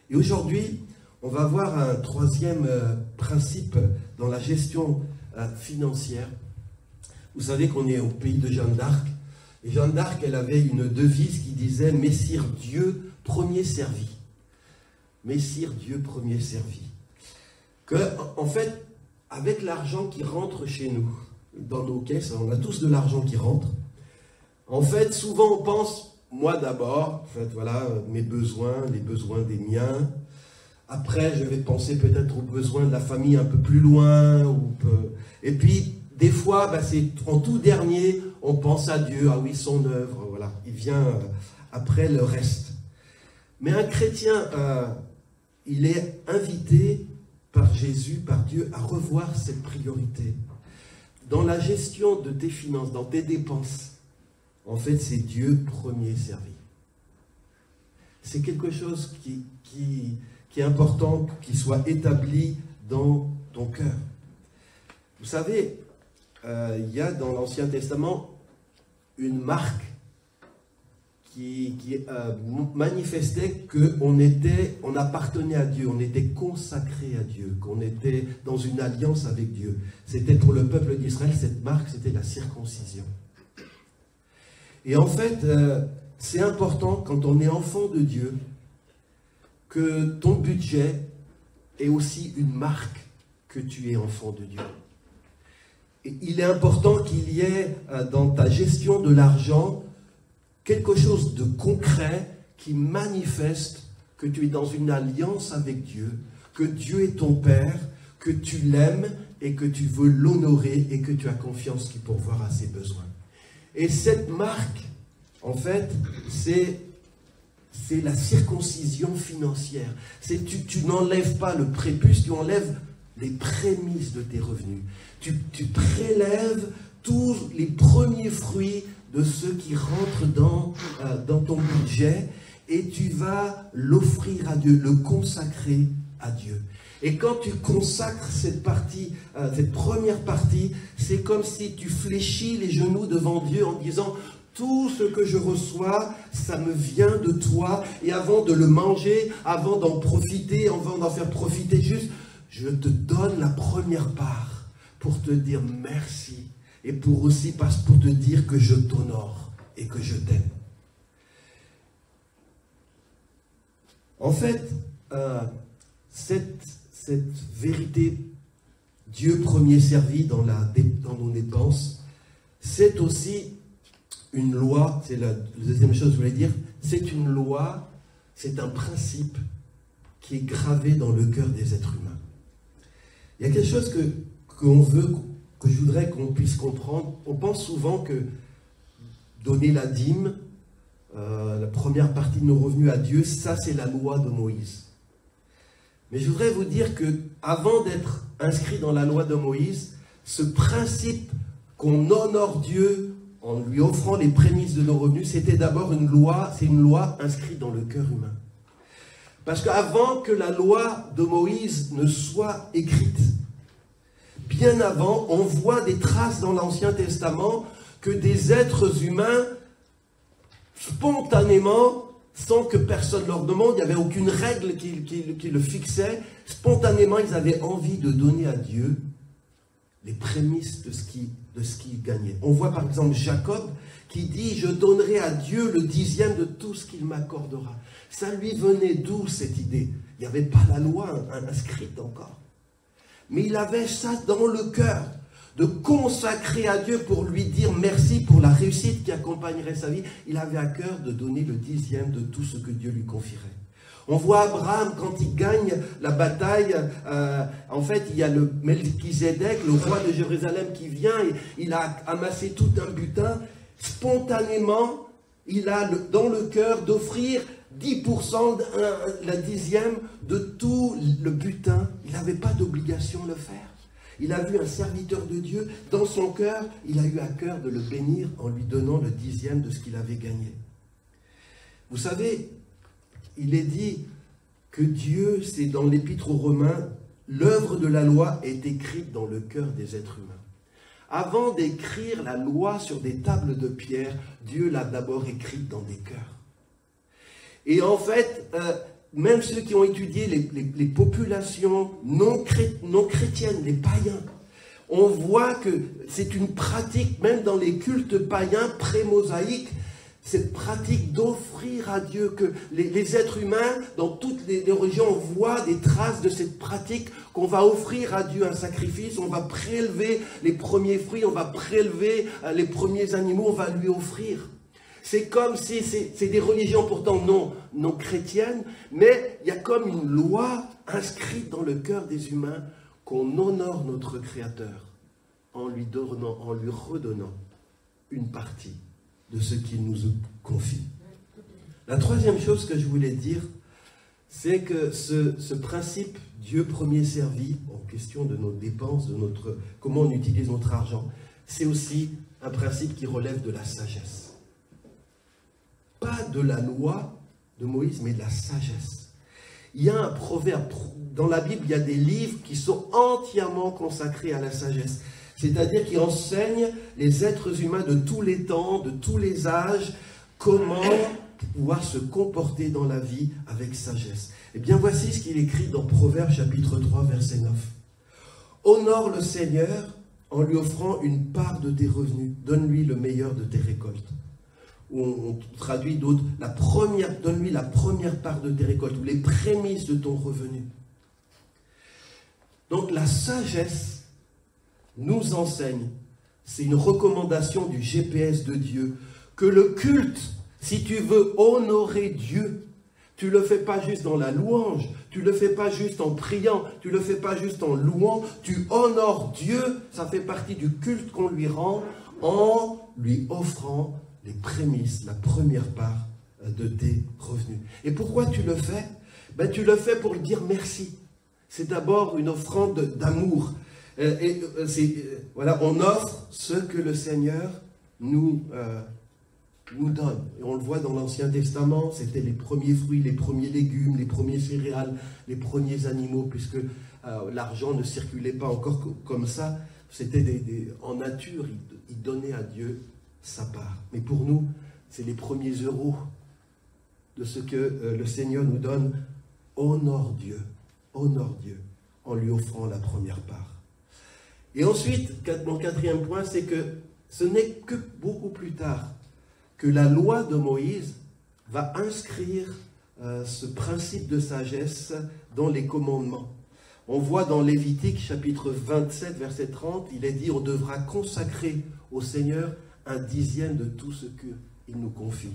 Et aujourd'hui, on va voir un troisième principe dans la gestion financière. Vous savez qu'on est au pays de Jeanne d'Arc. Et Jeanne d'Arc, elle avait une devise qui disait « Messire Dieu, premier servi ». Messire Dieu, premier servi. Que, en fait, avec l'argent qui rentre chez nous, dans nos caisses, on a tous de l'argent qui rentre. En fait, souvent on pense, moi d'abord, en fait, voilà, mes besoins, les besoins des miens. Après, je vais penser peut-être aux besoins de la famille un peu plus loin. Et puis, des fois, c'est en tout dernier, on pense à Dieu, ah oui, son œuvre, voilà. Il vient après le reste. Mais un chrétien, il est invité par Jésus, par Dieu, à revoir cette priorité. Dans la gestion de tes finances, dans tes dépenses, en fait, c'est Dieu premier servi. C'est quelque chose qui est important, qui soit établi dans ton cœur. Vous savez, il y a dans l'Ancien Testament une marque qui manifestait qu'on appartenait à Dieu, on était consacré à Dieu, qu'on était dans une alliance avec Dieu. C'était pour le peuple d'Israël, cette marque, c'était la circoncision. Et en fait, c'est important quand on est enfant de Dieu que ton budget est aussi une marque que tu es enfant de Dieu. Et il est important qu'il y ait dans ta gestion de l'argent quelque chose de concret qui manifeste que tu es dans une alliance avec Dieu, que Dieu est ton Père, que tu l'aimes et que tu veux l'honorer et que tu as confiance qu'il pourvoira à ses besoins. Et cette marque, en fait, c'est la circoncision financière. Tu n'enlèves pas le prépuce, tu enlèves les prémices de tes revenus. Tu prélèves tous les premiers fruits de ceux qui rentrent dans ton budget et tu vas l'offrir à Dieu, le consacrer à Dieu. Et quand tu consacres cette première partie, c'est comme si tu fléchis les genoux devant Dieu en disant « Tout ce que je reçois, ça me vient de toi. Et avant de le manger, avant d'en profiter, avant d'en faire profiter juste, je te donne la première part pour te dire merci. Et pour te dire que je t'honore et que je t'aime. » En fait, cette vérité, Dieu premier servi dans nos dépenses, c'est aussi une loi, c'est la deuxième chose que je voulais dire, c'est une loi, c'est un principe qui est gravé dans le cœur des êtres humains. Il y a quelque chose que je voudrais qu'on puisse comprendre. On pense souvent que donner la dîme, la première partie de nos revenus à Dieu, ça c'est la loi de Moïse. Mais je voudrais vous dire que avant d'être inscrit dans la loi de Moïse, ce principe qu'on honore Dieu en lui offrant les prémices de nos revenus, c'était d'abord une loi, c'est une loi inscrite dans le cœur humain. Parce qu'avant que la loi de Moïse ne soit écrite, bien avant, on voit des traces dans l'Ancien Testament que des êtres humains, spontanément, sans que personne leur demande, il n'y avait aucune règle qui le fixait, spontanément, ils avaient envie de donner à Dieu les prémices de ce qu'il gagnait. On voit par exemple Jacob qui dit « Je donnerai à Dieu le 10e de tout ce qu'il m'accordera ». Ça lui venait d'où cette idée? Il n'y avait pas la loi inscrite encore. Mais il avait ça dans le cœur, de consacrer à Dieu pour lui dire merci pour la réussite qui accompagnerait sa vie. Il avait à cœur de donner le 10e de tout ce que Dieu lui confierait. On voit Abraham, quand il gagne la bataille, en fait, il y a le Melchizedek, le roi de Jérusalem qui vient, et il a amassé tout un butin. Spontanément, il a dans le cœur d'offrir 10%, la 10e de tout le butin. Il n'avait pas d'obligation de le faire. Il a vu un serviteur de Dieu, dans son cœur, il a eu à cœur de le bénir en lui donnant le 10e de ce qu'il avait gagné. Vous savez, il est dit que Dieu, c'est dans l'Épître aux Romains, l'œuvre de la loi est écrite dans le cœur des êtres humains. Avant d'écrire la loi sur des tables de pierre, Dieu l'a d'abord écrite dans des cœurs. Et en fait, même ceux qui ont étudié les populations non chrétiennes, les païens, on voit que c'est une pratique, même dans les cultes païens pré-mosaïques, cette pratique d'offrir à Dieu, que les êtres humains, dans toutes les religions, voient des traces de cette pratique, qu'on va offrir à Dieu un sacrifice, on va prélever les premiers fruits, on va prélever les premiers animaux, on va lui offrir. C'est comme si, c'est des religions pourtant non chrétiennes, mais il y a comme une loi inscrite dans le cœur des humains qu'on honore notre Créateur en lui redonnant une partie de ce qu'il nous confie. La troisième chose que je voulais dire, c'est que ce principe Dieu premier servi, en question de nos dépenses, comment on utilise notre argent, c'est aussi un principe qui relève de la sagesse. Pas de la loi de Moïse, mais de la sagesse. Il y a un proverbe, dans la Bible, il y a des livres qui sont entièrement consacrés à la sagesse. C'est-à-dire qui enseignent les êtres humains de tous les temps, de tous les âges, comment pouvoir se comporter dans la vie avec sagesse. Eh bien, voici ce qu'il écrit dans Proverbes chapitre 3, verset 9. « Honore le Seigneur en lui offrant une part de tes revenus. Donne-lui le meilleur de tes récoltes. » Ou on traduit d'autres, donne-lui la première part de tes récoltes, ou les prémices de ton revenu. Donc la sagesse nous enseigne, c'est une recommandation du GPS de Dieu, que le culte, si tu veux honorer Dieu, tu ne le fais pas juste dans la louange, tu ne le fais pas juste en priant, tu ne le fais pas juste en louant, tu honores Dieu, ça fait partie du culte qu'on lui rend, en lui offrant les prémices, la première part de tes revenus. Et pourquoi tu le fais? Tu le fais pour lui dire merci. C'est d'abord une offrande d'amour. Voilà, on offre ce que le Seigneur nous donne. Et on le voit dans l'Ancien Testament, c'était les premiers fruits, les premiers légumes, les premiers céréales, les premiers animaux, puisque l'argent ne circulait pas encore comme ça. C'était en nature, il donnait à Dieu sa part. Mais pour nous, c'est les premiers euros de ce que le Seigneur nous donne. Honore Dieu en lui offrant la première part. Et ensuite, mon quatrième point, c'est que ce n'est que beaucoup plus tard que la loi de Moïse va inscrire ce principe de sagesse dans les commandements. On voit dans Lévitique chapitre 27, verset 30, il est dit, on devra consacrer au Seigneur un dixième de tout ce qu'il nous confie.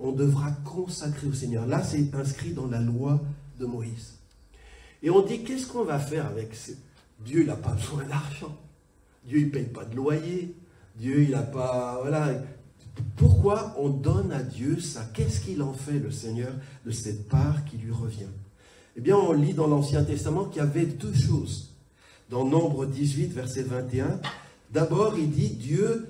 On devra consacrer au Seigneur. Là, c'est inscrit dans la loi de Moïse. Et on dit, qu'est-ce qu'on va faire avec ça? Dieu, il n'a pas besoin d'argent. Dieu, il ne paye pas de loyer. Dieu, il n'a pas... Voilà. Pourquoi on donne à Dieu ça? Qu'est-ce qu'il en fait, le Seigneur, de cette part qui lui revient? Eh bien, on lit dans l'Ancien Testament qu'il y avait deux choses. Dans Nombre 18, verset 21, d'abord, il dit, Dieu...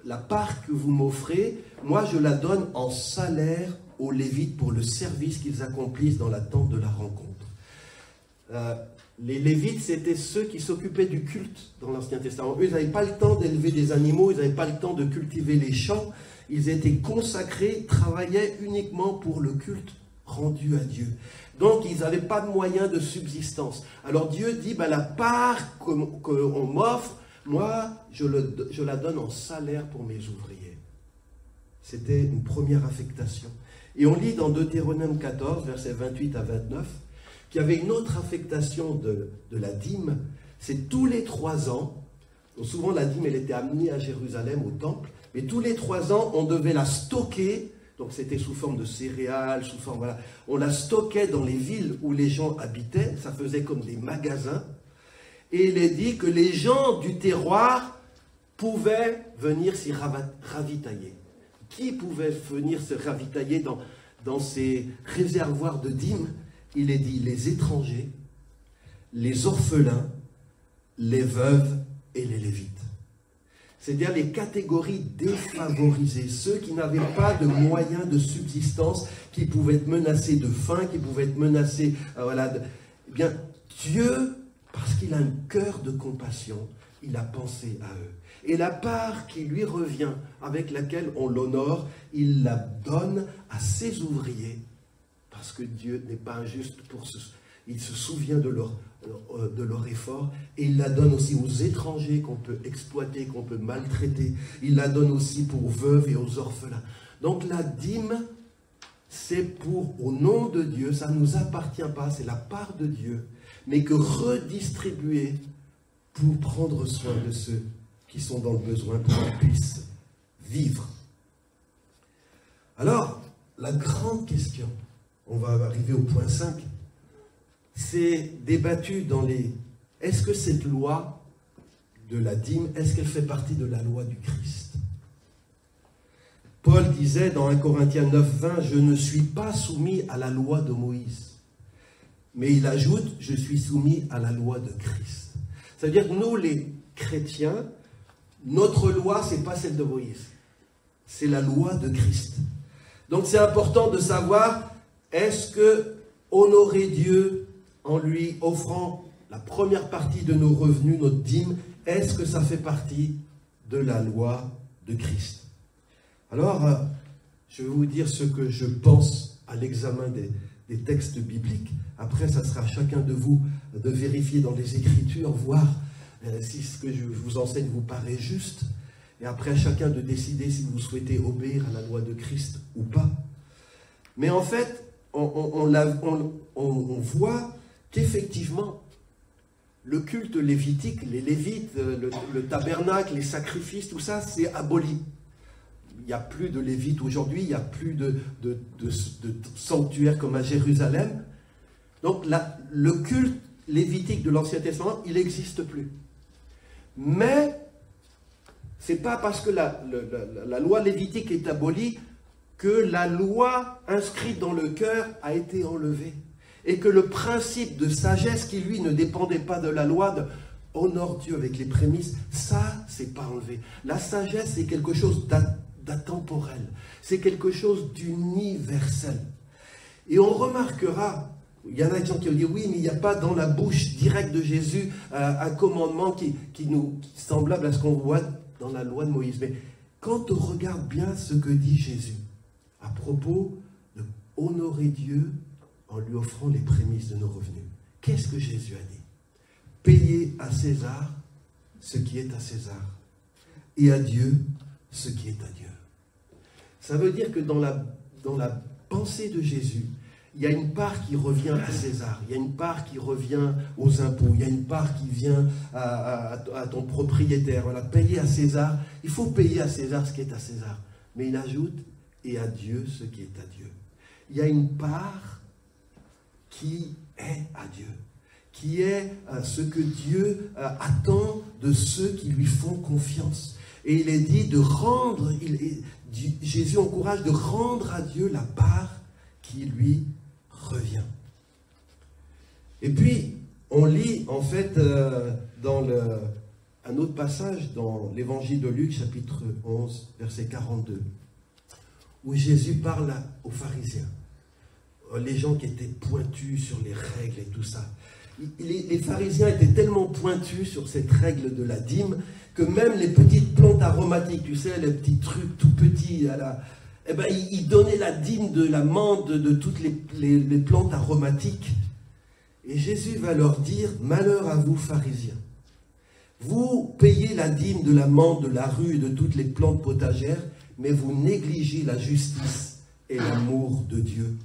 la part que vous m'offrez, moi je la donne en salaire aux Lévites pour le service qu'ils accomplissent dans la tente de la rencontre. Les Lévites, c'était ceux qui s'occupaient du culte dans l'Ancien Testament. Eux, ils n'avaient pas le temps d'élever des animaux, ils n'avaient pas le temps de cultiver les champs. Ils étaient consacrés, travaillaient uniquement pour le culte rendu à Dieu. Donc, ils n'avaient pas de moyens de subsistance. Alors Dieu dit, la part qu'on m'offre, moi, je la donne en salaire pour mes ouvriers. C'était une première affectation. Et on lit dans Deutéronome 14, versets 28 à 29, qu'il y avait une autre affectation de la dîme. C'est tous les 3 ans. Donc souvent, la dîme, elle était amenée à Jérusalem, au temple. Mais tous les 3 ans, on devait la stocker. Donc c'était sous forme de céréales, sous forme... Voilà. On la stockait dans les villes où les gens habitaient. Ça faisait comme des magasins. Et il est dit que les gens du terroir pouvaient venir s'y ravitailler. Qui pouvait venir se ravitailler dans ces réservoirs de dîmes? Il est dit les étrangers, les orphelins, les veuves et les lévites. C'est-à-dire les catégories défavorisées, ceux qui n'avaient pas de moyens de subsistance, qui pouvaient être menacés de faim, qui pouvaient être menacés... Eh bien, Dieu... Parce qu'il a un cœur de compassion, il a pensé à eux. Et la part qui lui revient, avec laquelle on l'honore, il la donne à ses ouvriers, parce que Dieu n'est pas injuste il se souvient de leur effort, et il la donne aussi aux étrangers qu'on peut exploiter, qu'on peut maltraiter. Il la donne aussi pour veuves et aux orphelins. Donc la dîme, c'est pour, au nom de Dieu, ça ne nous appartient pas, c'est la part de Dieu, mais que redistribuer pour prendre soin de ceux qui sont dans le besoin, pour qu'ils puissent vivre. Alors, la grande question, on va arriver au point 5, c'est débattu dans les... Est-ce que cette loi de la dîme, est-ce qu'elle fait partie de la loi du Christ? Paul disait dans 1 Corinthiens 9, 20, « Je ne suis pas soumis à la loi de Moïse. » Mais il ajoute, « Je suis soumis à la loi de Christ. » C'est-à-dire que nous, les chrétiens, notre loi, ce n'est pas celle de Moïse. C'est la loi de Christ. Donc c'est important de savoir, est-ce que honorer Dieu en lui offrant la première partie de nos revenus, notre dîme, est-ce que ça fait partie de la loi de Christ? Alors, je vais vous dire ce que je pense à l'examen des textes bibliques. Après, ça sera à chacun de vous de vérifier dans les Écritures, voir si ce que je vous enseigne vous paraît juste. Et après, à chacun de décider si vous souhaitez obéir à la loi de Christ ou pas. Mais en fait, on voit qu'effectivement, le culte lévitique, les Lévites, le tabernacle, les sacrifices, tout ça, c'est aboli. Il n'y a plus de Lévites aujourd'hui, il n'y a plus de sanctuaires comme à Jérusalem. Donc le culte lévitique de l'Ancien Testament, il n'existe plus. Mais ce n'est pas parce que la loi lévitique est abolie que la loi inscrite dans le cœur a été enlevée. Et que le principe de sagesse qui, lui, ne dépendait pas de la loi, de honore Dieu avec les prémices, ça, c'est pas enlevé. La sagesse, c'est quelque chose d'atemporel. C'est quelque chose d'universel. Et on remarquera, il y en a des gens qui ont dit, oui, mais il n'y a pas dans la bouche directe de Jésus un commandement qui est semblable à ce qu'on voit dans la loi de Moïse. Mais quand on regarde bien ce que dit Jésus, à propos de honorer Dieu en lui offrant les prémices de nos revenus. Qu'est-ce que Jésus a dit? Payez à César ce qui est à César, et à Dieu ce qui est à Dieu. Ça veut dire que dans la pensée de Jésus, il y a une part qui revient à César, il y a une part qui revient aux impôts, il y a une part qui vient à ton propriétaire. Voilà, payer à César, il faut payer à César ce qui est à César. Mais il ajoute, et à Dieu ce qui est à Dieu. Il y a une part qui est à Dieu, qui est ce que Dieu attend de ceux qui lui font confiance. Et il est dit de rendre, Jésus encourage de rendre à Dieu la part qui lui revient. Et puis, on lit en fait dans un autre passage dans l'évangile de Luc, chapitre 11, verset 42, où Jésus parle aux pharisiens. Les gens qui étaient pointus sur les règles et tout ça. Les pharisiens étaient tellement pointus sur cette règle de la dîme que même les petites plantes aromatiques, tu sais, les petits trucs tout petits, ils donnaient la dîme de la menthe, de toutes les plantes aromatiques. Et Jésus va leur dire, malheur à vous pharisiens. Vous payez la dîme de la menthe, de la rue et de toutes les plantes potagères, mais vous négligez la justice et l'amour de Dieu.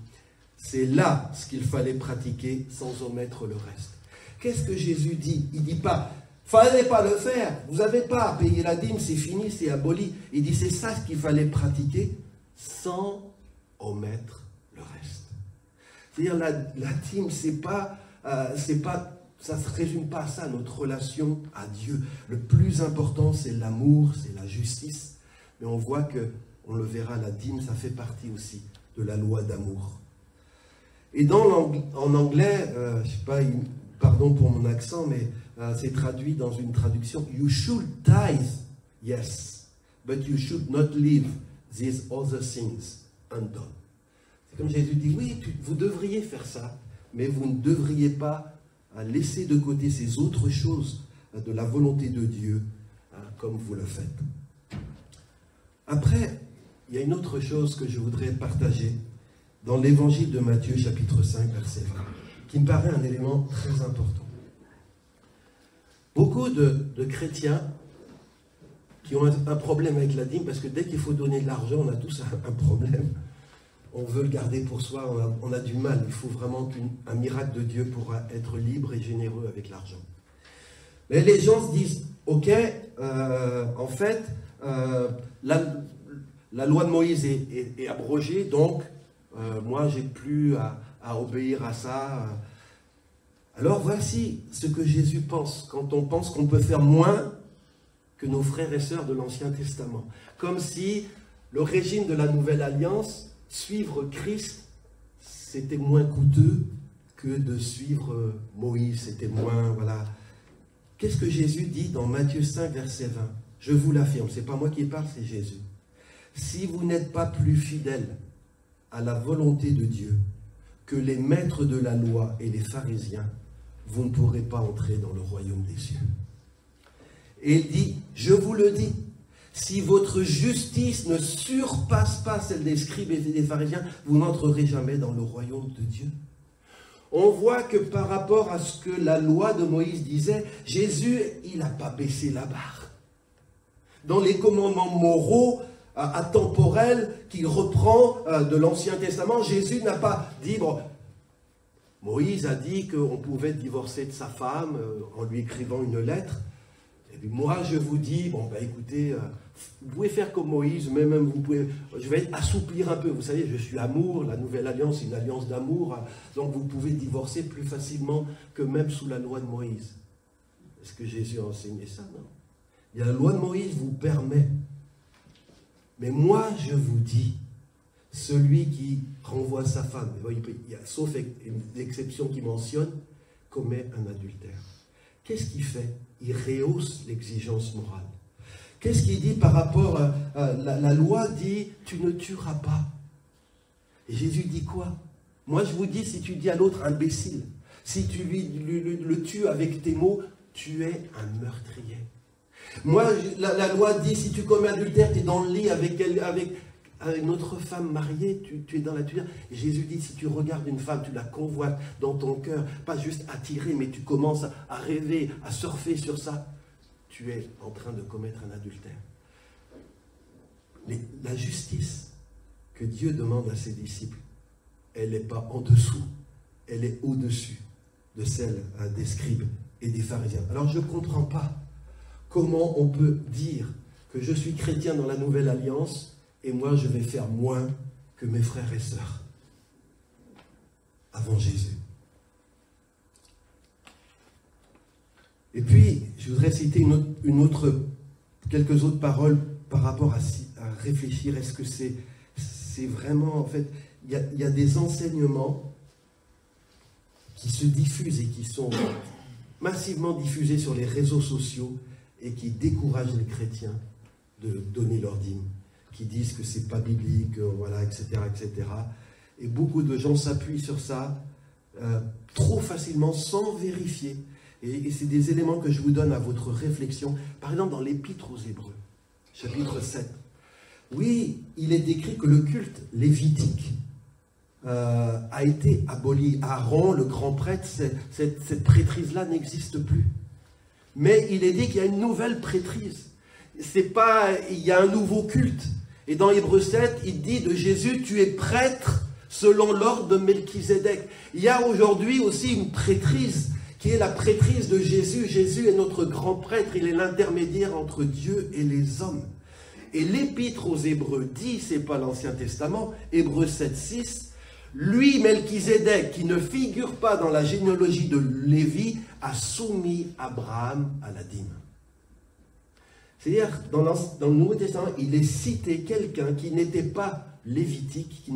C'est là ce qu'il fallait pratiquer sans omettre le reste. Qu'est-ce que Jésus dit? Il ne dit pas, fallait pas le faire, vous n'avez pas à payer la dîme, c'est fini, c'est aboli. Il dit, c'est ça ce qu'il fallait pratiquer sans omettre le reste. C'est-à-dire, la dîme, ça ne se résume pas à ça, notre relation à Dieu. Le plus important, c'est l'amour, c'est la justice. Mais on voit que, on le verra, la dîme, ça fait partie aussi de la loi d'amour. Et en anglais, je ne sais pas, pardon pour mon accent, mais c'est traduit dans une traduction, you should tithe, yes, but you should not leave these other things undone. C'est comme Jésus dit, oui, vous devriez faire ça, mais vous ne devriez pas laisser de côté ces autres choses de la volonté de Dieu, comme vous le faites. Après, il y a une autre chose que je voudrais partager. dans l'évangile de Matthieu, chapitre 5, verset 20, qui me paraît un élément très important. Beaucoup de chrétiens qui ont un problème avec la dîme, parce que dès qu'il faut donner de l'argent, on a tous un problème. On veut le garder pour soi, on a du mal. Il faut vraiment un miracle de Dieu pour être libre et généreux avec l'argent. Mais les gens se disent, ok, en fait, la loi de Moïse est abrogée, donc moi, j'ai plus à obéir à ça. Alors voici ce que Jésus pense quand on pense qu'on peut faire moins que nos frères et sœurs de l'Ancien Testament. Comme si le régime de la Nouvelle Alliance, suivre Christ, c'était moins coûteux que de suivre Moïse, c'était moins, voilà. Qu'est-ce que Jésus dit dans Matthieu 5, verset 20? Je vous l'affirme, ce n'est pas moi qui parle, c'est Jésus. Si vous n'êtes pas plus fidèles à la volonté de Dieu que les maîtres de la loi et les pharisiens, vous ne pourrez pas entrer dans le royaume des cieux. Et il dit, je vous le dis, si votre justice ne surpasse pas celle des scribes et des pharisiens, vous n'entrerez jamais dans le royaume de Dieu. On voit que par rapport à ce que la loi de Moïse disait, Jésus, il n'a pas baissé la barre. Dans les commandements moraux, atemporels, qu'il reprend de l'Ancien Testament, Jésus n'a pas dit, bon, Moïse a dit qu'on pouvait divorcer de sa femme en lui écrivant une lettre. Et puis moi, je vous dis, bon, ben écoutez, vous pouvez faire comme Moïse, mais même vous pouvez, je vais assouplir un peu. Vous savez, je suis amour, la nouvelle alliance, c'est une alliance d'amour. Donc vous pouvez divorcer plus facilement que même sous la loi de Moïse. Est-ce que Jésus a enseigné ça? Non. Il y a la loi de Moïse vous permet. Mais moi, je vous dis, celui qui renvoie sa femme, sauf une exception qui mentionne, commet un adultère. Qu'est-ce qu'il fait? Il rehausse l'exigence morale. Qu'est-ce qu'il dit par rapport à la loi dit, tu ne tueras pas. Et Jésus dit quoi? Moi, je vous dis, si tu dis à l'autre imbécile, si tu le tues avec tes mots, tu es un meurtrier. Moi, la loi dit, si tu commets adultère, tu es dans le lit avec une autre femme mariée, tu es dans la tuile. Et Jésus dit, si tu regardes une femme, tu la convoites dans ton cœur, pas juste attiré, mais tu commences à rêver, à surfer sur ça, tu es en train de commettre un adultère. Mais la justice que Dieu demande à ses disciples, elle n'est pas en dessous, elle est au-dessus de celle des scribes et des pharisiens. Alors je ne comprends pas comment on peut dire que je suis chrétien dans la Nouvelle Alliance et moi je vais faire moins que mes frères et sœurs avant Jésus. Et puis, je voudrais citer quelques autres paroles par rapport à réfléchir. Est-ce que c'est vraiment, en fait, il y a des enseignements qui se diffusent et qui sont massivement diffusés sur les réseaux sociaux et qui découragent les chrétiens de donner leur dîme, qui disent que c'est pas biblique, voilà, etc., etc. Et beaucoup de gens s'appuient sur ça trop facilement, sans vérifier. Et c'est des éléments que je vous donne à votre réflexion. Par exemple, dans l'Épître aux Hébreux, chapitre 7. Oui, il est décrit que le culte lévitique a été aboli. Aaron, le grand prêtre, cette prêtrise-là n'existe plus. Mais il est dit qu'il y a une nouvelle prêtrise. Il y a un nouveau culte. Et dans Hébreux 7, il dit de Jésus, tu es prêtre selon l'ordre de Melchizedek. Il y a aujourd'hui aussi une prêtrise qui est la prêtrise de Jésus. Jésus est notre grand prêtre, il est l'intermédiaire entre Dieu et les hommes. Et l'Épître aux Hébreux dit, c'est pas l'Ancien Testament, Hébreux 7, 6, lui, Melchizedek, qui ne figure pas dans la généalogie de Lévi, a soumis Abraham à la dîme. C'est-à-dire, dans le Nouveau Testament, il est cité quelqu'un qui n'était pas lévitique,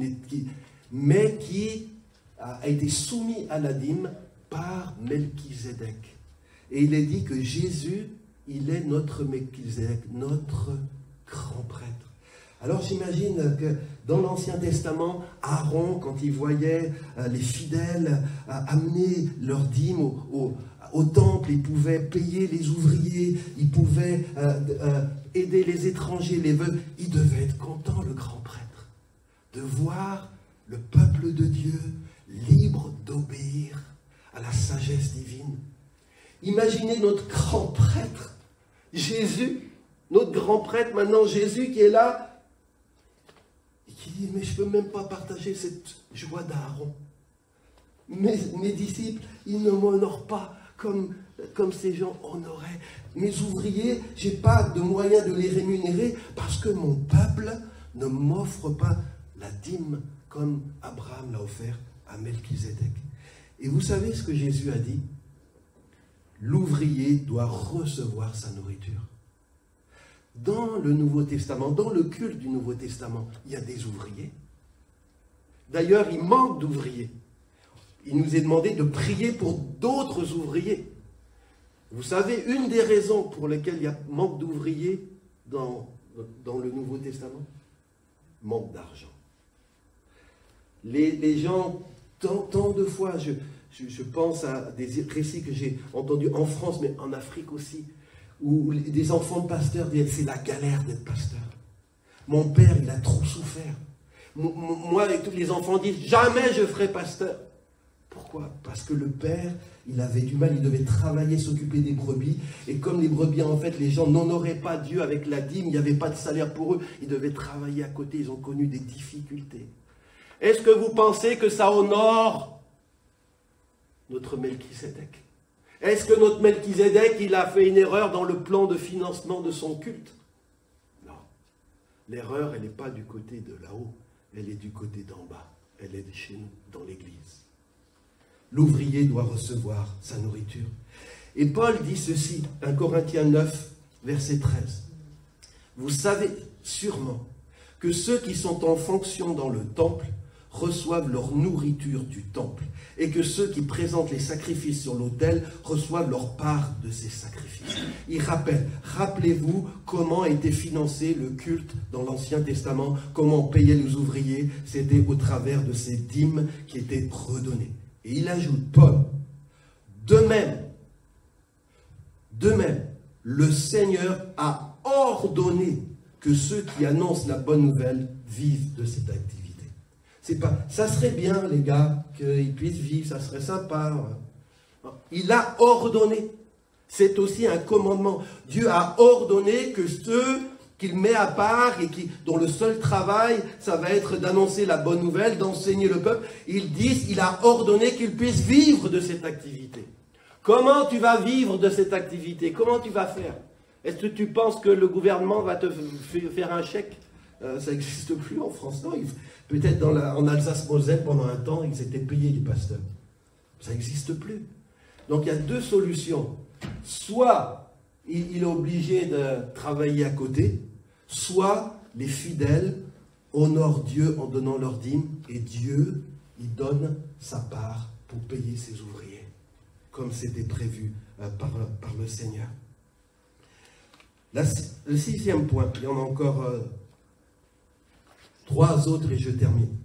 mais qui a été soumis à la dîme par Melchizedek. Et il est dit que Jésus, il est notre Melchizedek, notre grand prêtre. Alors j'imagine que dans l'Ancien Testament, Aaron, quand il voyait les fidèles amener leur dîme au temple, il pouvait payer les ouvriers, il pouvait aider les étrangers, les veuves, il devait être content, le grand prêtre, de voir le peuple de Dieu, libre d'obéir à la sagesse divine. Imaginez notre grand prêtre, Jésus, notre grand prêtre maintenant, Jésus qui est là, et qui dit, mais je ne peux même pas partager cette joie d'Aaron. Mes disciples, ils ne m'honorent pas comme ces gens honoraient. Mes ouvriers, je n'ai pas de moyen de les rémunérer parce que mon peuple ne m'offre pas la dîme comme Abraham l'a offert à Melchizedek. Et vous savez ce que Jésus a dit? L'ouvrier doit recevoir sa nourriture. Dans le Nouveau Testament, dans le culte du Nouveau Testament, il y a des ouvriers. D'ailleurs, il manque d'ouvriers. Il nous est demandé de prier pour d'autres ouvriers. Vous savez, une des raisons pour lesquelles il y a manque d'ouvriers dans le Nouveau Testament, manque d'argent. Les gens, tant de fois, je pense à des récits que j'ai entendus en France, mais en Afrique aussi, où des enfants de pasteurs disent, c'est la galère d'être pasteur. Mon père, il a trop souffert. Moi et tous les enfants disent, jamais je ferai pasteur. Pourquoi? Parce que le père, il avait du mal, il devait travailler, s'occuper des brebis. Et comme les brebis, en fait, les gens n'honoraient pas Dieu avec la dîme, il n'y avait pas de salaire pour eux, ils devaient travailler à côté, ils ont connu des difficultés. Est-ce que vous pensez que ça honore notre Melchizedek? Est-ce que notre Melchizedek, il a fait une erreur dans le plan de financement de son culte? Non. L'erreur, elle n'est pas du côté de là-haut, elle est du côté d'en bas. Elle est chez nous, dans l'Église. L'ouvrier doit recevoir sa nourriture. Et Paul dit ceci, 1 Corinthiens 9, verset 13. Vous savez sûrement que ceux qui sont en fonction dans le temple reçoivent leur nourriture du temple, et que ceux qui présentent les sacrifices sur l'autel reçoivent leur part de ces sacrifices. Il rappelle, rappelez-vous comment était financé le culte dans l'Ancien Testament, comment on payait les ouvriers, c'était au travers de ces dîmes qui étaient redonnées. Et il ajoute, Paul, de même, le Seigneur a ordonné que ceux qui annoncent la bonne nouvelle vivent de cette activité. C'est pas, ça serait bien, les gars, qu'ils puissent vivre, ça serait sympa. Il a ordonné. C'est aussi un commandement. Dieu a ordonné que ceux qu'il met à part et dont le seul travail, ça va être d'annoncer la bonne nouvelle, d'enseigner le peuple, il a ordonné qu'ils puissent vivre de cette activité. Comment tu vas vivre de cette activité? Comment tu vas faire? Est-ce que tu penses que le gouvernement va te faire un chèque? Ça n'existe plus en France, non. Peut-être en Alsace-Moselle, pendant un temps, ils étaient payés, les pasteurs. Ça n'existe plus. Donc il y a deux solutions. Soit il est obligé de travailler à côté, soit les fidèles honorent Dieu en donnant leur dîme, et Dieu, il donne sa part pour payer ses ouvriers, comme c'était prévu par le Seigneur. Le 6e point, il y en a encore 3 autres et je termine.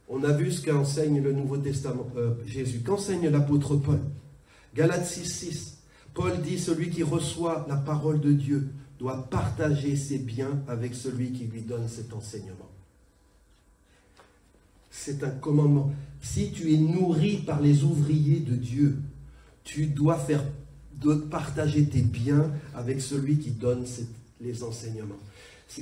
On a vu ce qu'enseigne le Nouveau Testament, Jésus. Qu'enseigne l'apôtre Paul? Galates 6,6. Paul dit, celui qui reçoit la parole de Dieu doit partager ses biens avec celui qui lui donne cet enseignement. C'est un commandement. Si tu es nourri par les ouvriers de Dieu, tu dois partager tes biens avec celui qui donne les enseignements.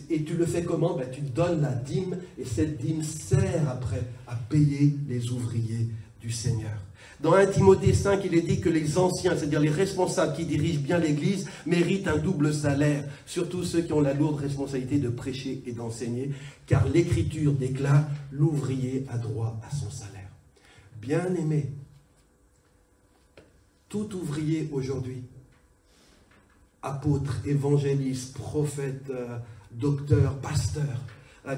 Et tu le fais comment? Tu donnes la dîme, et cette dîme sert après à payer les ouvriers du Seigneur. Dans 1 Timothée 5, il est dit que les anciens, c'est-à-dire les responsables qui dirigent bien l'Église, méritent un double salaire, surtout ceux qui ont la lourde responsabilité de prêcher et d'enseigner, car l'Écriture déclare « l'ouvrier a droit à son salaire ». Bien-aimés, tout ouvrier aujourd'hui, apôtre, évangéliste, prophète, docteur, pasteur,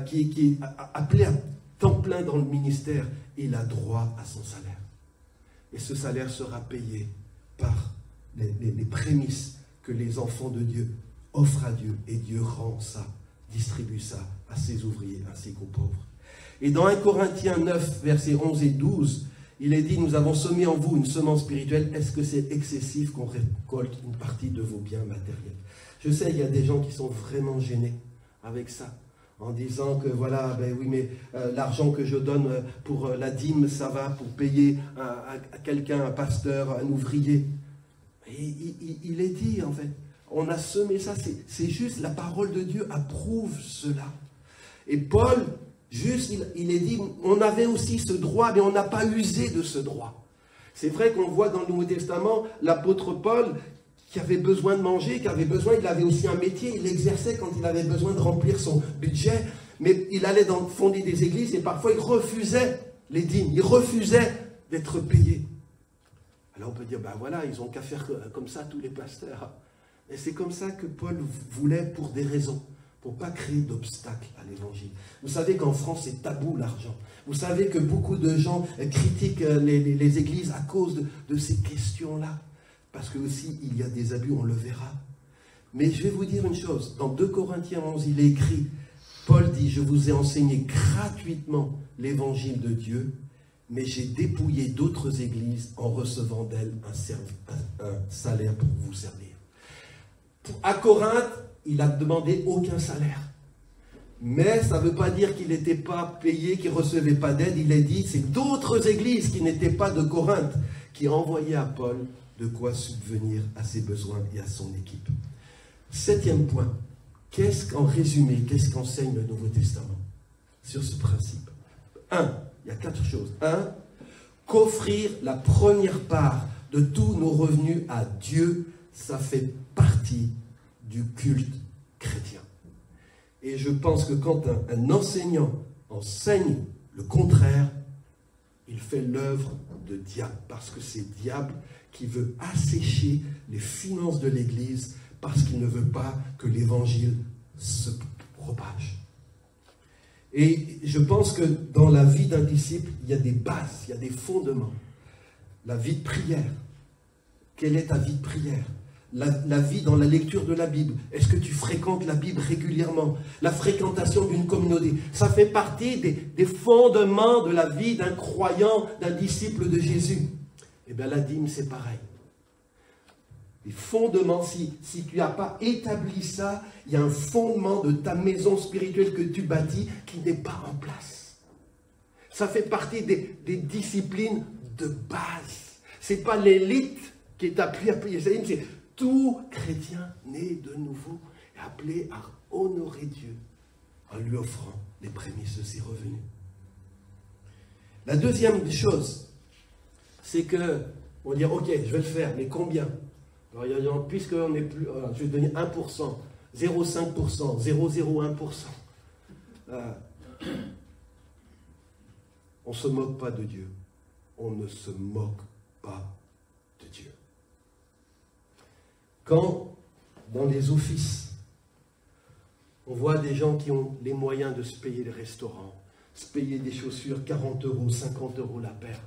qui est appelé à temps plein dans le ministère, il a droit à son salaire. Et ce salaire sera payé par les prémices que les enfants de Dieu offrent à Dieu. Et Dieu rend ça, distribue ça à ses ouvriers ainsi qu'aux pauvres. Et dans 1 Corinthiens 9, versets 11 et 12, il est dit, nous avons semé en vous une semence spirituelle. Est-ce que c'est excessif qu'on récolte une partie de vos biens matériels? Je sais, il y a des gens qui sont vraiment gênés avec ça. en disant que voilà, ben oui, mais l'argent que je donne pour la dîme, ça va pour payer à quelqu'un, un pasteur, un ouvrier. Et il est dit, en fait, on a semé ça, c'est juste, la parole de Dieu approuve cela. Et Paul, juste, il est dit, on avait aussi ce droit, mais on n'a pas usé de ce droit. C'est vrai qu'on voit dans le Nouveau Testament, l'apôtre Paul, qui avait besoin de manger, il avait aussi un métier, il l'exerçait quand il avait besoin de remplir son budget, mais il allait fonder des églises et parfois il refusait les dîmes, il refusait d'être payé. Alors on peut dire, ben voilà, ils n'ont qu'à faire comme ça tous les pasteurs. Et c'est comme ça que Paul voulait pour des raisons, pour ne pas créer d'obstacles à l'évangile. Vous savez qu'en France, c'est tabou l'argent. Vous savez que beaucoup de gens critiquent les églises à cause de ces questions-là. Parce que aussi, il y a des abus, on le verra. Mais je vais vous dire une chose. Dans 2 Corinthiens 11, il est écrit, Paul dit, je vous ai enseigné gratuitement l'évangile de Dieu, mais j'ai dépouillé d'autres églises en recevant d'elles un salaire pour vous servir. À Corinthe, il n'a demandé aucun salaire. Mais ça ne veut pas dire qu'il n'était pas payé, qu'il ne recevait pas d'aide. Il est dit, c'est d'autres églises qui n'étaient pas de Corinthe qui envoyaient à Paul de quoi subvenir à ses besoins et à son équipe. 7e point, en résumé, qu'est-ce qu'enseigne le Nouveau Testament sur ce principe? 1, il y a 4 choses. 1, qu'offrir la première part de tous nos revenus à Dieu, ça fait partie du culte chrétien. Et je pense que quand un enseignant enseigne le contraire, il fait l'œuvre de diable, parce que c'est diable qui veut assécher les finances de l'Église, parce qu'il ne veut pas que l'Évangile se propage. Et je pense que dans la vie d'un disciple, il y a des bases, il y a des fondements. La vie de prière. Quelle est ta vie de prière? La vie dans la lecture de la Bible. Est-ce que tu fréquentes la Bible régulièrement? La fréquentation d'une communauté. Ça fait partie des fondements de la vie d'un croyant, d'un disciple de Jésus. Eh bien, la dîme, c'est pareil. Les fondements, si tu n'as pas établi ça, il y a un fondement de ta maison spirituelle que tu bâtis qui n'est pas en place. Ça fait partie des disciplines de base. Ce n'est pas l'élite qui est appelée à payer sa dîme, c'est tout chrétien né de nouveau est appelé à honorer Dieu en lui offrant les prémices de ses revenus. La deuxième chose, c'est que on va dire, ok, je vais le faire, mais combien? Alors, puisqu'on n'est plus, je vais donner 1%, 0,5%, 0,01%. On ne se moque pas de Dieu. On ne se moque pas de Dieu. Quand, dans les offices, on voit des gens qui ont les moyens de se payer les restaurants, se payer des chaussures 40 €, 50 € la paire,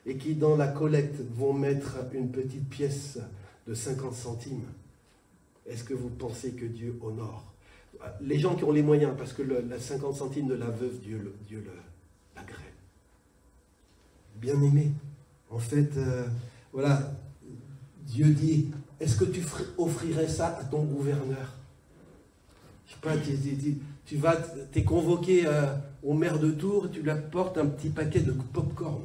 et qui, dans la collecte, vont mettre une petite pièce de 50 centimes, est-ce que vous pensez que Dieu honore? Les gens qui ont les moyens, parce que la 50 centimes de la veuve, Dieu l'agrée. Bien aimé, en fait, voilà, Dieu dit, est-ce que tu offrirais ça à ton gouverneur? Je sais pas, tu es convoqué au maire de Tours, tu lui apportes un petit paquet de pop-corn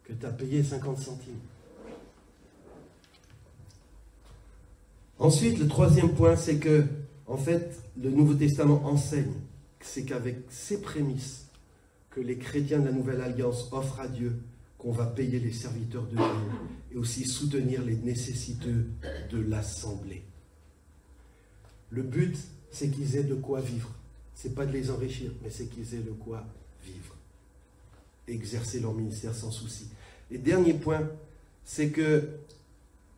que tu as payé 50 centimes. Ensuite, le troisième point, c'est que, en fait, le Nouveau Testament enseigne, c'est qu'avec ces prémices que les chrétiens de la Nouvelle Alliance offrent à Dieu, qu'on va payer les serviteurs de Dieu et aussi soutenir les nécessiteux de l'Assemblée. Le but, c'est qu'ils aient de quoi vivre. Ce n'est pas de les enrichir, mais c'est qu'ils aient de quoi vivre. Exercer leur ministère sans souci. Et dernier point, c'est que,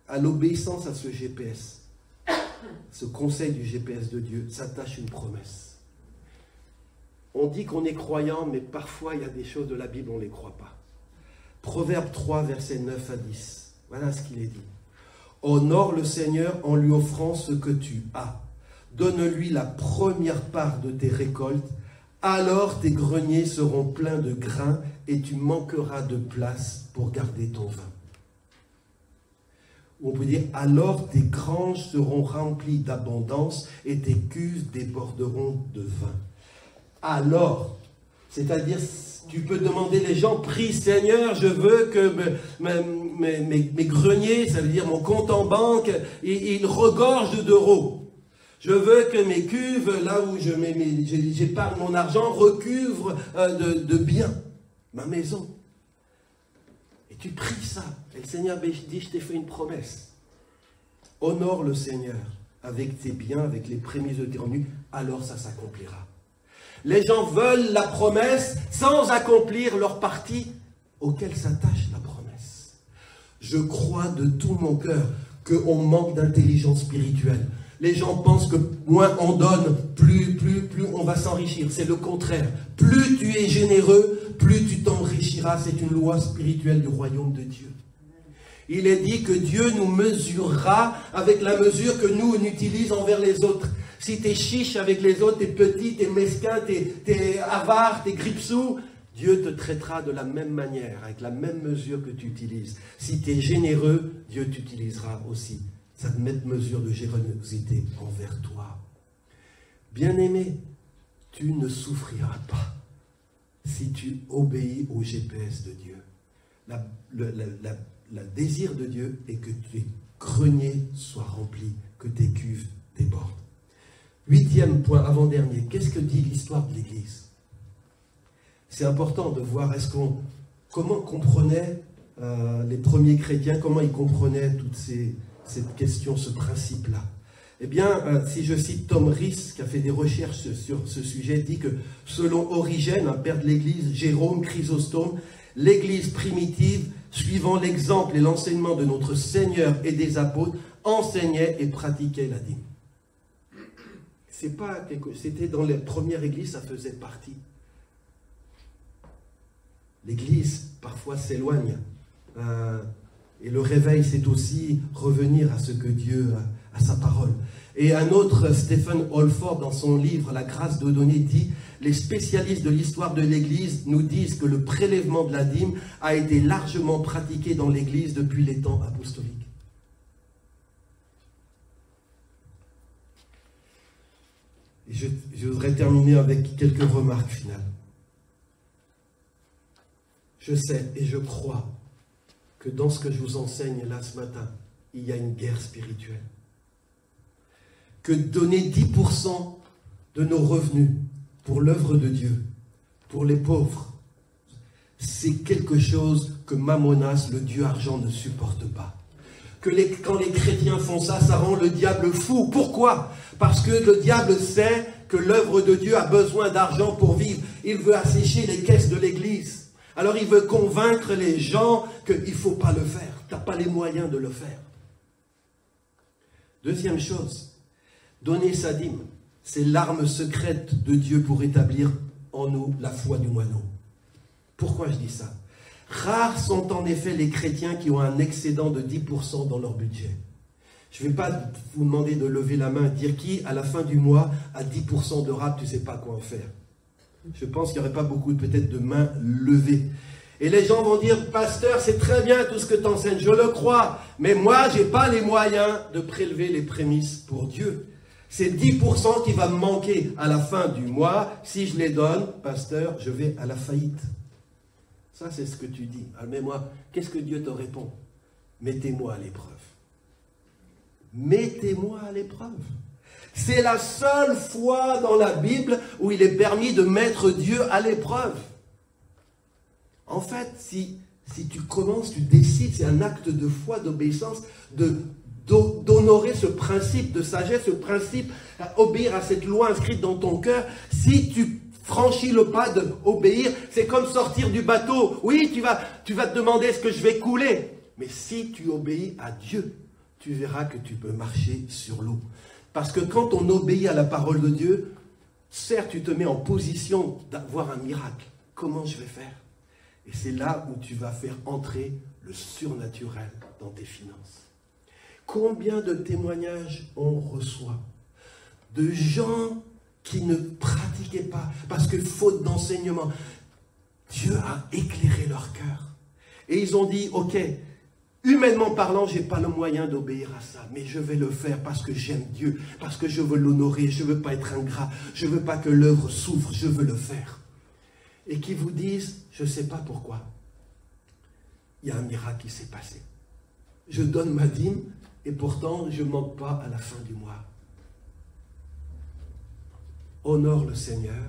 à l'obéissance à ce GPS, ce conseil du GPS de Dieu, s'attache une promesse. On dit qu'on est croyant, mais parfois il y a des choses de la Bible, on ne les croit pas. Proverbe 3, versets 9 à 10. Voilà ce qu'il est dit. Honore le Seigneur en lui offrant ce que tu as. Donne-lui la première part de tes récoltes. Alors tes greniers seront pleins de grains et tu manqueras de place pour garder ton vin. Ou on peut dire, alors tes granges seront remplies d'abondance et tes cuves déborderont de vin. Alors, c'est-à-dire, tu peux demander les gens, prie Seigneur, je veux que mes greniers, ça veut dire mon compte en banque, il regorge d'euros. Je veux que mes cuves, là où j'épargne mon argent, recouvrent de biens, ma maison. Et tu pries ça. Et le Seigneur dit, je t'ai fait une promesse. Honore le Seigneur avec tes biens, avec les prémices de tes revenus, alors ça s'accomplira. Les gens veulent la promesse sans accomplir leur partie auquel s'attache la promesse. Je crois de tout mon cœur qu'on manque d'intelligence spirituelle. Les gens pensent que moins on donne, plus on va s'enrichir. C'est le contraire. Plus tu es généreux, plus tu t'enrichiras. C'est une loi spirituelle du royaume de Dieu. Il est dit que Dieu nous mesurera avec la mesure que nous on utilise envers les autres. Si tu es chiche avec les autres, tu es petit, tu es mesquin, tu es avare, tu es gripsou, Dieu te traitera de la même manière, avec la même mesure que tu utilises. Si tu es généreux, Dieu t'utilisera aussi cette même mesure de générosité envers toi. Bien-aimé, tu ne souffriras pas si tu obéis au GPS de Dieu. Le désir de Dieu est que tes greniers soient remplis, que tes cuves débordent. 8e point, avant-dernier, qu'est-ce que dit l'histoire de l'Église? C'est important de voir comment comprenaient les premiers chrétiens, comment ils comprenaient toute cette question, ce principe-là. Eh bien, si je cite Tom Rees, qui a fait des recherches sur ce sujet, dit que selon Origène, un père de l'Église, Jérôme, Chrysostome, l'Église primitive, suivant l'exemple et l'enseignement de notre Seigneur et des apôtres, enseignait et pratiquait la dîme. C'était dans les premières églises, ça faisait partie. L'église, parfois, s'éloigne. Et le réveil, c'est aussi revenir à ce que Dieu, à sa parole. Et un autre, Stephen Holford, dans son livre « La grâce de donner », dit « Les spécialistes de l'histoire de l'Église nous disent que le prélèvement de la dîme a été largement pratiqué dans l'Église depuis les temps apostoliques. » Et je voudrais terminer avec quelques remarques finales. Je sais et je crois que dans ce que je vous enseigne là ce matin, il y a une guerre spirituelle. Que donner 10% de nos revenus pour l'œuvre de Dieu, pour les pauvres, c'est quelque chose que Mammonas, le dieu argent, ne supporte pas. Quand les chrétiens font ça, ça rend le diable fou. Pourquoi? Parce que le diable sait que l'œuvre de Dieu a besoin d'argent pour vivre. Il veut assécher les caisses de l'Église. Alors il veut convaincre les gens qu'il ne faut pas le faire. Tu n'as pas les moyens de le faire. Deuxième chose, donner sa dîme, c'est l'arme secrète de Dieu pour établir en nous la foi du moineau. Pourquoi je dis ça? Rares sont en effet les chrétiens qui ont un excédent de 10% dans leur budget. Je ne vais pas vous demander de lever la main et dire qui, à la fin du mois, a 10% de rap, tu ne sais pas quoi en faire. Je pense qu'il n'y aurait pas beaucoup peut-être de mains levées. Et les gens vont dire, pasteur, c'est très bien tout ce que tu enseignes, je le crois, mais moi, je n'ai pas les moyens de prélever les prémices pour Dieu. C'est 10% qui va me manquer à la fin du mois. Si je les donne, pasteur, je vais à la faillite. Ça, c'est ce que tu dis. Alors, mais moi, qu'est-ce que Dieu te répond? Mettez-moi à l'épreuve. Mettez-moi à l'épreuve. C'est la seule fois dans la Bible où il est permis de mettre Dieu à l'épreuve. En fait, si tu commences, tu décides, c'est un acte de foi, d'obéissance, d'honorer ce principe de sagesse, ce principe, obéir à cette loi inscrite dans ton cœur. Si tu franchis le pas d'obéir, c'est comme sortir du bateau. Oui, tu vas te demander est-ce que je vais couler. Mais si tu obéis à Dieu, tu verras que tu peux marcher sur l'eau. Parce que quand on obéit à la parole de Dieu, certes, tu te mets en position d'avoir un miracle. Comment je vais faire? Et c'est là où tu vas faire entrer le surnaturel dans tes finances. Combien de témoignages on reçoit de gens qui ne pratiquaient pas, parce que faute d'enseignement, Dieu a éclairé leur cœur. Et ils ont dit, ok, Humainement parlant, je n'ai pas le moyen d'obéir à ça, mais je vais le faire parce que j'aime Dieu, parce que je veux l'honorer, je ne veux pas être ingrat, je ne veux pas que l'œuvre souffre, je veux le faire. Et qui vous disent, je ne sais pas pourquoi, il y a un miracle qui s'est passé. Je donne ma dîme et pourtant je ne manque pas à la fin du mois. Honore le Seigneur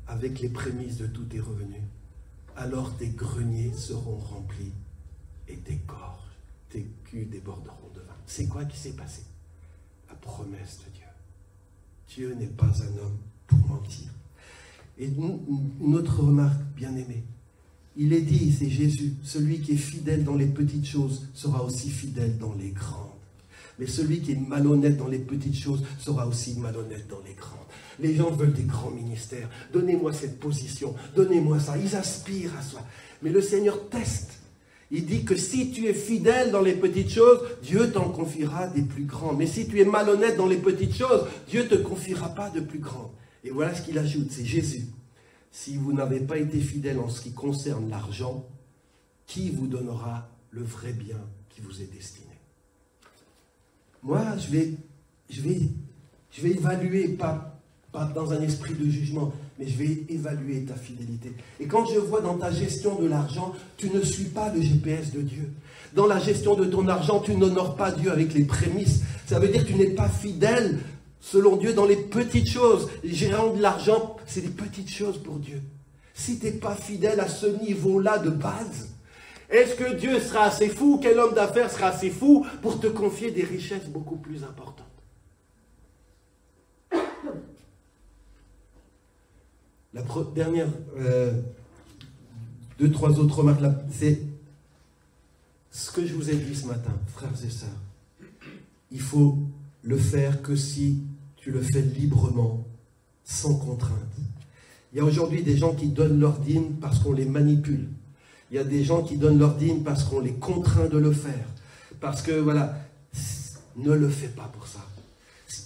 avec les prémices de tous tes revenus. Alors tes greniers seront remplis et tes gorges, tes culs déborderont de vin. C'est quoi qui s'est passé? La promesse de Dieu. Dieu n'est pas un homme pour mentir. Et une autre remarque, bien aimée. Il est dit, c'est Jésus, celui qui est fidèle dans les petites choses sera aussi fidèle dans les grandes. Mais celui qui est malhonnête dans les petites choses sera aussi malhonnête dans les grandes. Les gens veulent des grands ministères. Donnez-moi cette position, donnez-moi ça. Ils aspirent à ça. Mais le Seigneur teste. Il dit que si tu es fidèle dans les petites choses, Dieu t'en confiera des plus grands. Mais si tu es malhonnête dans les petites choses, Dieu ne te confiera pas de plus grands. Et voilà ce qu'il ajoute, c'est Jésus. Si vous n'avez pas été fidèle en ce qui concerne l'argent, qui vous donnera le vrai bien qui vous est destiné? Moi, je vais évaluer, pas dans un esprit de jugement, mais je vais évaluer ta fidélité. Et quand je vois dans ta gestion de l'argent, tu ne suis pas le GPS de Dieu. Dans la gestion de ton argent, tu n'honores pas Dieu avec les prémices. Ça veut dire que tu n'es pas fidèle selon Dieu dans les petites choses. Les gérants de l'argent, c'est des petites choses pour Dieu. Si tu n'es pas fidèle à ce niveau-là de base, est-ce que Dieu sera assez fou, quel homme d'affaires sera assez fou pour te confier des richesses beaucoup plus importantes? La dernière, deux, trois autres remarques, c'est ce que je vous ai dit ce matin, frères et sœurs. Il faut le faire que si tu le fais librement, sans contrainte. Il y a aujourd'hui des gens qui donnent leur dîme parce qu'on les manipule. Il y a des gens qui donnent leur dîme parce qu'on les contraint de le faire. Parce que, voilà, ne le fais pas pour ça.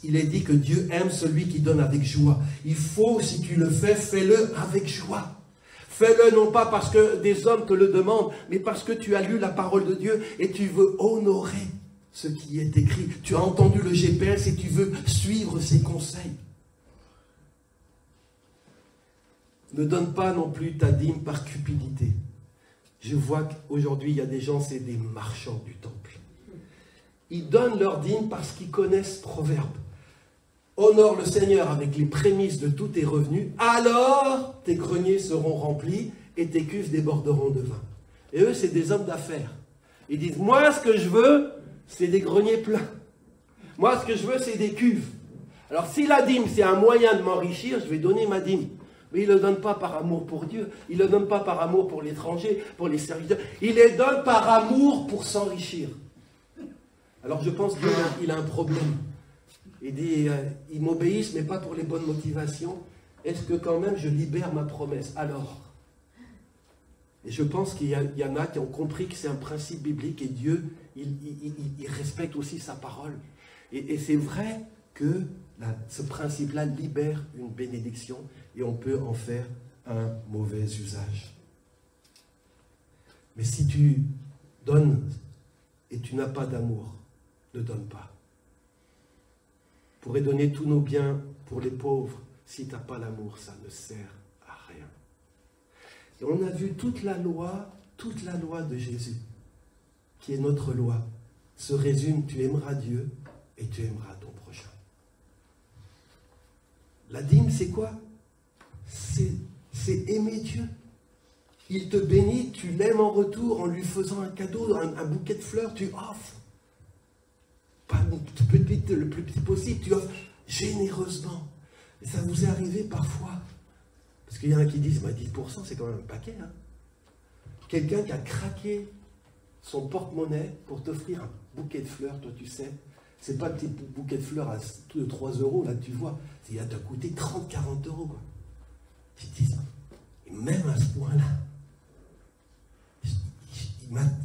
Il est dit que Dieu aime celui qui donne avec joie. Il faut, si tu le fais, fais-le avec joie. Fais-le non pas parce que des hommes te le demandent, mais parce que tu as lu la parole de Dieu et tu veux honorer ce qui est écrit. Tu as entendu le GPS et tu veux suivre ses conseils. Ne donne pas non plus ta dîme par cupidité. Je vois qu'aujourd'hui, il y a des gens, c'est des marchands du temple. Ils donnent leur dîme parce qu'ils connaissent ce proverbe. Honore le Seigneur avec les prémices de tous tes revenus, alors tes greniers seront remplis et tes cuves déborderont de vin. Et eux, c'est des hommes d'affaires. Ils disent, moi, ce que je veux, c'est des greniers pleins. Moi, ce que je veux, c'est des cuves. Alors, si la dîme, c'est un moyen de m'enrichir, je vais donner ma dîme. Mais il ne le donne pas par amour pour Dieu. Il ne le donne pas par amour pour l'étranger, pour les serviteurs. Il les donne par amour pour s'enrichir. Alors, je pense qu'il a un problème. Il dit, ils m'obéissent, mais pas pour les bonnes motivations. Est-ce que quand même je libère ma promesse? Alors, et je pense qu'il y en a qui ont compris que c'est un principe biblique et Dieu, il respecte aussi sa parole. Et c'est vrai que ce principe-là libère une bénédiction et on peut en faire un mauvais usage. Mais si tu donnes et tu n'as pas d'amour, ne donne pas. On pourrait donner tous nos biens pour les pauvres. Si tu n'as pas l'amour, ça ne sert à rien. Et on a vu toute la loi de Jésus, qui est notre loi, se résume, tu aimeras Dieu et tu aimeras ton prochain. La dîme, c'est quoi? C'est aimer Dieu. Il te bénit, tu l'aimes en retour en lui faisant un cadeau, un bouquet de fleurs, tu offres. Pas le plus petit possible, tu offres généreusement. Et ça vous est arrivé parfois. Parce qu'il y en a qui disent, 10% c'est quand même un paquet. Hein. Quelqu'un qui a craqué son porte-monnaie pour t'offrir un bouquet de fleurs, toi tu sais, c'est pas le petit bouquet de fleurs à 3 € là que tu vois, il va te coûter 30-40 €. Quoi. Tu te dis, et même à ce point-là,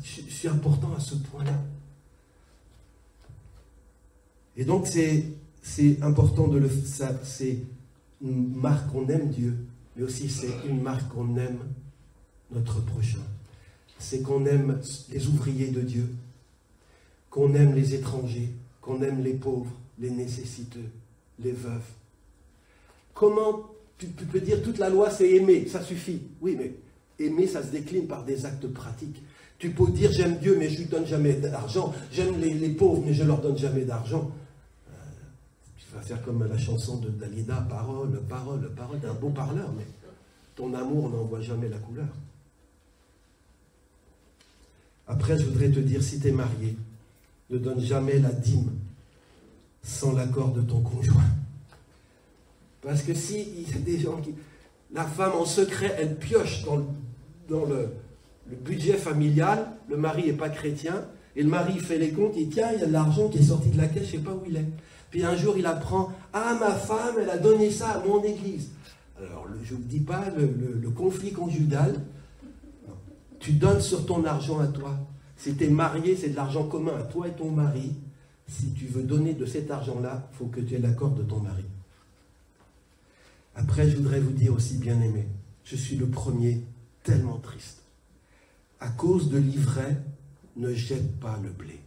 je suis important à ce point-là. Et donc c'est important de le faire. C'est une marque qu'on aime Dieu, mais aussi c'est une marque qu'on aime notre prochain. c'est qu'on aime les ouvriers de Dieu, qu'on aime les étrangers, qu'on aime les pauvres, les nécessiteux, les veuves. Comment tu peux dire toute la loi c'est aimer, ça suffit. Oui, mais aimer ça se décline par des actes pratiques. Tu peux dire j'aime Dieu mais je ne lui donne jamais d'argent, j'aime les pauvres mais je ne leur donne jamais d'argent. Tu vas faire comme la chanson de Dalida, parole, parole, parole, d'un beau parleur, mais ton amour n'en voit jamais la couleur. Après, je voudrais te dire, si tu es marié, ne donne jamais la dîme sans l'accord de ton conjoint. Parce que si il y a des gens qui... La femme, en secret, elle pioche dans le budget familial, le mari n'est pas chrétien, et le mari fait les comptes, il dit, tiens, il y a de l'argent qui est sorti de la caisse, je ne sais pas où il est. Puis un jour, il apprend, ah, ma femme, elle a donné ça à mon église. Alors, je ne vous dis pas, le conflit conjugal, non. Tu donnes sur ton argent à toi. Si tu es marié, c'est de l'argent commun à toi et ton mari. Si tu veux donner de cet argent-là, il faut que tu aies l'accord de ton mari. Après, je voudrais vous dire aussi, bien-aimés, je suis le premier tellement triste. À cause de l'ivraie, ne jette pas le blé.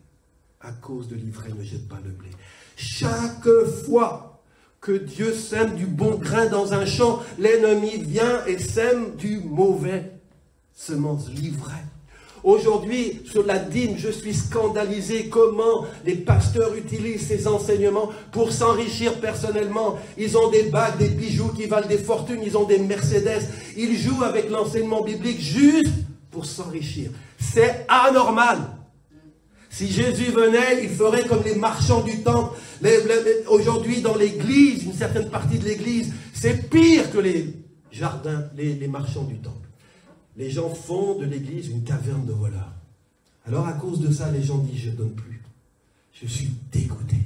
À cause de l'ivraie, ne jette pas le blé. Chaque fois que Dieu sème du bon grain dans un champ, l'ennemi vient et sème du mauvais semence, l'ivraie. Aujourd'hui, sur la dîme, je suis scandalisé comment les pasteurs utilisent ces enseignements pour s'enrichir personnellement. Ils ont des bagues, des bijoux qui valent des fortunes, ils ont des Mercedes. Ils jouent avec l'enseignement biblique juste pour s'enrichir. C'est anormal. Si Jésus venait, il ferait comme les marchands du temple. Aujourd'hui, dans l'église, une certaine partie de l'église, c'est pire que les jardins, les marchands du temple. Les gens font de l'église une caverne de voleurs. Alors à cause de ça, les gens disent, je ne donne plus. Je suis dégoûté.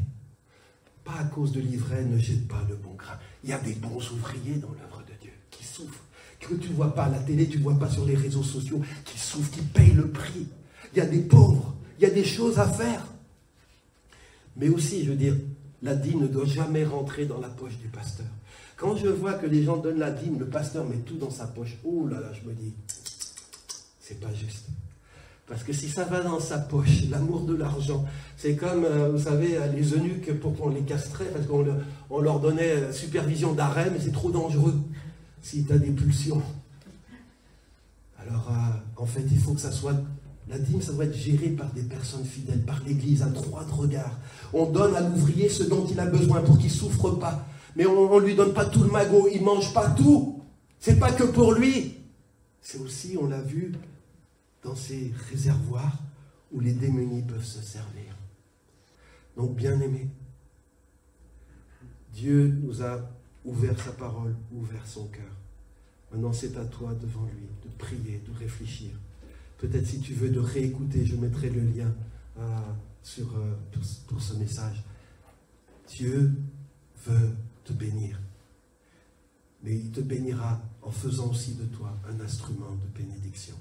Pas à cause de l'ivraie, ne jette pas le bon grain. Il y a des bons ouvriers dans l'œuvre de Dieu qui souffrent, que tu ne vois pas à la télé, tu ne vois pas sur les réseaux sociaux, qui souffrent, qui payent le prix. Il y a des pauvres, il y a des choses à faire. Mais aussi, je veux dire, la dîme ne doit jamais rentrer dans la poche du pasteur. Quand je vois que les gens donnent la dîme, le pasteur met tout dans sa poche, oh là là, je me dis, c'est pas juste. Parce que si ça va dans sa poche, l'amour de l'argent, c'est comme, vous savez, les eunuques pour qu'on les castrait, parce qu'on leur donnait supervision d'arrêt, mais c'est trop dangereux si tu as des pulsions. Alors, en fait, il faut que ça soit, la dîme, ça doit être géré par des personnes fidèles, par l'Église, à droit de regard. On donne à l'ouvrier ce dont il a besoin pour qu'il ne souffre pas. Mais on ne lui donne pas tout le magot, il ne mange pas tout. Ce n'est pas que pour lui. C'est aussi, on l'a vu, dans ces réservoirs où les démunis peuvent se servir. Donc, bien-aimés, Dieu nous a ouvert sa parole, ouvert son cœur. Maintenant, c'est à toi, devant lui, de prier, de réfléchir. Peut-être si tu veux de réécouter, je mettrai le lien pour ce message. Dieu veut te bénir. Mais il te bénira en faisant aussi de toi un instrument de bénédiction.